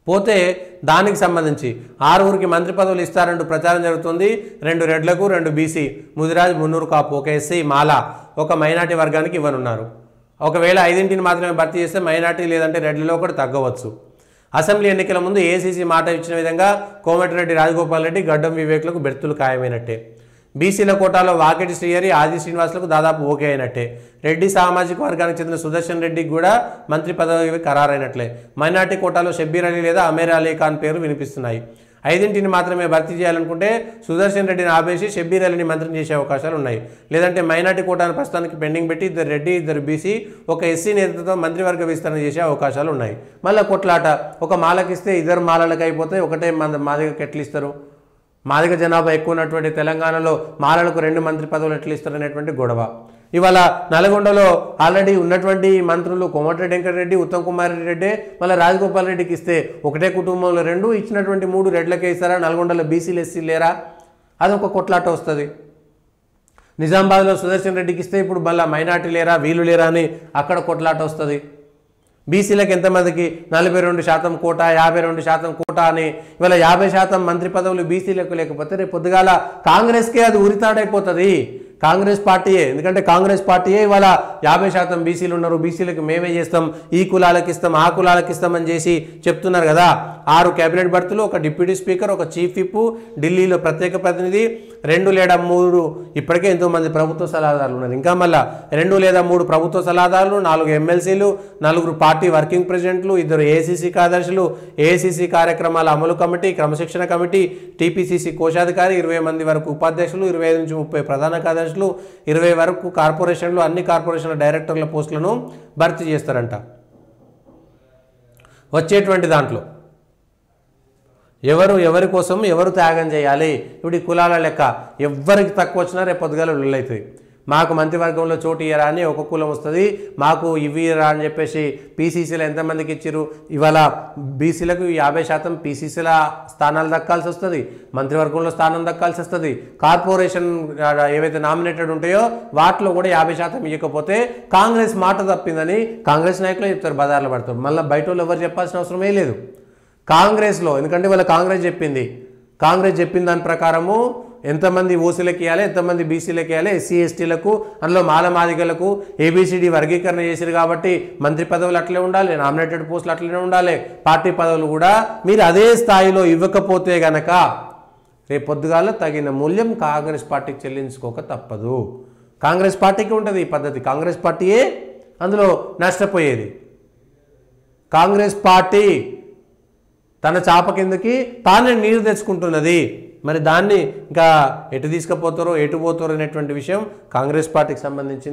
పోతే దానికి సంబంధించి 6 మంత్రి పదవులు ఇస్తారంటూ ప్రచారం జరుగుతుంది. 2 రెడ్లకు 2 బీసీ, ముదిరాజ్, మున్నూరు కాపు, ఒక ఎస్సీ, మాల, ఒక మైనార్టీ వర్గానికి ఇవ్వనున్నారు. ఒకవేళ 5 మాత్రమే భర్తీ చేస్తే మైనార్టీ లేదంటే రెడ్లలో కూడా తగ్గవచ్చు. అసెంబ్లీ ఎన్నికల ముందు ఏసీసీ మాట ఇచ్చిన విధంగా కోమటిరెడ్డి రాజగోపాల్ రెడ్డి, గడ్డం వివేక్లకు బెర్తులు ఖాయమైనట్టే. బీసీల కోటాలో వాకిటి శ్రీహరి, ఆది శ్రీనివాసులకు దాదాపు ఓకే అయినట్టే. రెడ్డి సామాజిక వర్గానికి చెందిన సుదర్శన్ రెడ్డికి కూడా మంత్రి పదవి ఖరారైనట్లే. మైనార్టీ కోటాలో షబ్బీర్ అలీ లేదా అమీర్ అలీ ఖాన్ పేరు వినిపిస్తున్నాయి. 5 మాత్రమే భర్తీ చేయాలనుకుంటే సుదర్శన్ రెడ్డిని ఆపేసి షబ్బీర్ అలీని మంత్రిని చేసే అవకాశాలు ఉన్నాయి. లేదంటే మైనార్టీ కోటాను ప్రస్తుతానికి పెండింగ్ పెట్టి 2 రెడ్డి 2 బీసీ, ఒక ఎస్సీ నేతృత్వం మంత్రివర్గ విస్తరణ చేసే అవకాశాలు ఉన్నాయి. మళ్ళీ కొట్లాట, ఒక మాలకిస్తే 2 మాలలకు అయిపోతే ఒకటే మాదిగకి ఎట్లు ఇస్తారు? మాదిగ జనాభా ఎక్కువ ఉన్నటువంటి తెలంగాణలో మాలలకు 2 మంత్రి పదవులు ఎట్లు ఇస్తారు అనేటువంటి గొడవ. ఇవాళ నల్గొండలో ఆల్రెడీ ఉన్నటువంటి మంత్రులు కోమటిరెడ్డి వెంకటరెడ్డి, ఉత్తమ్ కుమార్ రెడ్డి, మళ్ళీ రాజగోపాల్ రెడ్డికి ఇస్తే ఒకటే కుటుంబంలో 2 ఇచ్చినటువంటి 3 రెడ్లకే ఇస్తారా? నల్గొండలో బీసీలు ఎస్సీ లేరా? అదొక కొట్లాట వస్తుంది. నిజామాబాద్లో సుదర్శన్ రెడ్డికి ఇస్తే ఇప్పుడు మళ్ళీ మైనార్టీ లేరా, వీళ్ళు లేరా అని అక్కడ కొట్లాట వస్తుంది. బీసీలకు ఎంతమందికి 42% కోటా, 52% కోటా అని ఇవాళ 50% మంత్రి పదవులు బీసీలకు లేకపోతే రేపు పొద్దుగాల కాంగ్రెస్కే అది ఉరితాడైపోతుంది. కాంగ్రెస్ పార్టీయే, ఎందుకంటే కాంగ్రెస్ పార్టీయే ఇవాళ 50% బీసీలు ఉన్నారు, బీసీలకు మేమే చేస్తాం, ఈ కులాలకు ఇస్తాం, ఆ కులాలకు ఇస్తామని చేసి చెప్తున్నారు కదా. 6 కేబినెట్ బర్తులు, ఒక డిప్యూటీ స్పీకర్, ఒక చీఫ్ విప్, ఢిల్లీలో ప్రత్యేక ప్రతినిధి, 2 లేదా 3 ఇప్పటికే ఎంతోమంది ప్రభుత్వ సలహాదారులు ఉన్నారు. ఇంకా మళ్ళీ 2 లేదా 3 ప్రభుత్వ సలహాదారులు, 4 ఎమ్మెల్సీలు, 4 పార్టీ వర్కింగ్ ప్రెసిడెంట్లు, 2 ఏఐసీసీ కార్యదర్శులు, ఏఐసీసీ కార్యక్రమాల అమలు కమిటీ, క్రమశిక్షణ కమిటీ, టీపీసీసీ కోశాధికారి, 20 మంది వరకు ఉపాధ్యక్షులు, 25 నుంచి 30 ప్రధాన కార్యదర్శులు, 20 వరకు కార్పొరేషన్లు, అన్ని కార్పొరేషన్ల డైరెక్టర్ల పోస్టులను భర్తీ చేస్తారంట. వచ్చేటువంటి దాంట్లో ఎవరి కోసం ఎవరు త్యాగం చేయాలి? ఇప్పుడు ఈ కులాల లెక్క ఎవరికి తక్కువ వచ్చినా రేపు పొద్దుగాల లొల్లవుతుంది. మాకు మంత్రివర్గంలో చోటు ఇయ్యరా అని ఒక కులం వస్తుంది, మాకు ఇవి ఇయ్యరా అని చెప్పేసి పీసీసీలు ఎంతమందికి ఇచ్చారు? ఇవాళ బీసీలకు 50% పీసీసీల స్థానాలు దక్కాల్సి వస్తుంది, మంత్రివర్గంలో స్థానం దక్కాల్సి వస్తుంది. కార్పొరేషన్ ఏవైతే నామినేటెడ్ ఉంటాయో వాటిలో కూడా 50% ఇవ్వకపోతే కాంగ్రెస్ మాట తప్పిందని కాంగ్రెస్ నాయకులు చెప్తారు, బజార్లో పడతారు. మళ్ళీ బయట వాళ్ళు ఎవరు చెప్పాల్సిన అవసరమే లేదు. కాంగ్రెస్లో ఎందుకంటే వాళ్ళ కాంగ్రెస్ చెప్పిన దాని ప్రకారము ఎంతమంది ఓసీలకు ఇవ్వాలి, ఎంతమంది బీసీలకు ఇవ్వాలి, ఎస్సీ ఎస్టీలకు, అందులో మాలమాదిగలకు ఏబిసిడి వర్గీకరణ చేశారు కాబట్టి మంత్రి పదవులు అట్లే ఉండాలి, నామినేటెడ్ పోస్టులు అట్లనే ఉండాలి, పార్టీ పదవులు కూడా మీరు అదే స్థాయిలో ఇవ్వకపోతే గనక రేపు పొద్దుగాల తగిన మూల్యం కాంగ్రెస్ పార్టీకి చెల్లించుకోక తప్పదు. కాంగ్రెస్ పార్టీకి ఉంటుంది ఈ పద్ధతి, కాంగ్రెస్ పార్టీయే అందులో నష్టపోయేది. కాంగ్రెస్ పార్టీ తన చాప కిందకి తానే నీరు తెచ్చుకుంటున్నది. మరి దాన్ని ఇంకా ఎటు తీసుకుపోతారో ఎటు పోతారో అనేటువంటి విషయం కాంగ్రెస్ పార్టీకి సంబంధించింది.